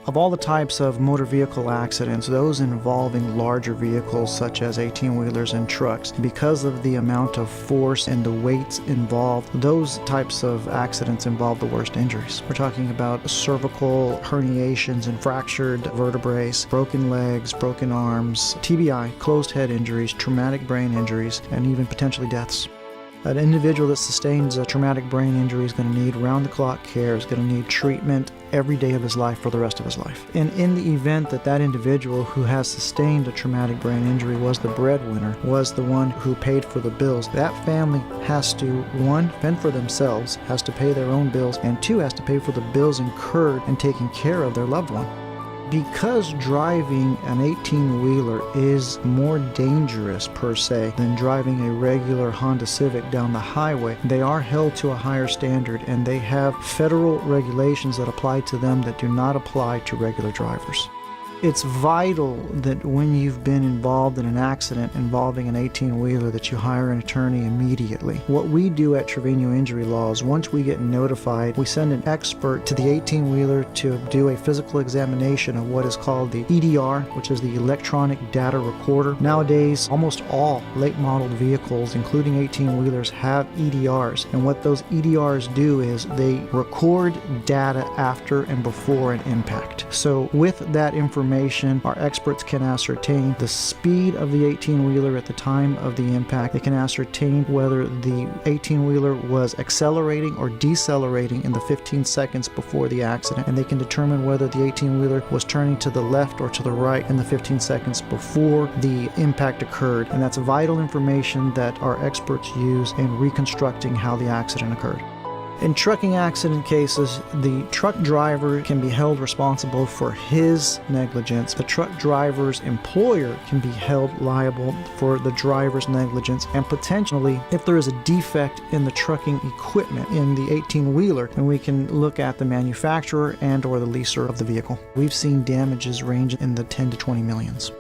Of all the types of motor vehicle accidents, those involving larger vehicles such as 18-wheelers and trucks, because of the amount of force and the weights involved, those types of accidents involve the worst injuries. We're talking about cervical herniations and fractured vertebrae, broken legs, broken arms, TBI, closed head injuries, traumatic brain injuries, and even potentially deaths. An individual that sustains a traumatic brain injury is going to need round-the-clock care, is going to need treatment every day of his life for the rest of his life. And in the event that that individual who has sustained a traumatic brain injury was the breadwinner, was the one who paid for the bills, that family has to, one, fend for themselves, has to pay their own bills, and two, has to pay for the bills incurred in taking care of their loved one. Because driving an 18-wheeler is more dangerous per se than driving a regular Honda Civic down the highway, they are held to a higher standard, and they have federal regulations that apply to them that do not apply to regular drivers. It's vital that when you've been involved in an accident involving an 18-wheeler that you hire an attorney immediately. What we do at Trevino Injury Laws, once we get notified, we send an expert to the 18-wheeler to do a physical examination of what is called the EDR, which is the electronic data recorder. Nowadays, almost all late-modeled vehicles, including 18-wheelers, have EDRs. And what those EDRs do is they record data after and before an impact. So with that information, our experts can ascertain the speed of the 18-wheeler at the time of the impact. They can ascertain whether the 18-wheeler was accelerating or decelerating in the 15 seconds before the accident, and they can determine whether the 18-wheeler was turning to the left or to the right in the 15 seconds before the impact occurred. And that's vital information that our experts use in reconstructing how the accident occurred. In trucking accident cases, the truck driver can be held responsible for his negligence. The truck driver's employer can be held liable for the driver's negligence, and potentially, if there is a defect in the trucking equipment in the 18-wheeler, then we can look at the manufacturer and or the leaser of the vehicle. We've seen damages range in the 10 to 20 millions.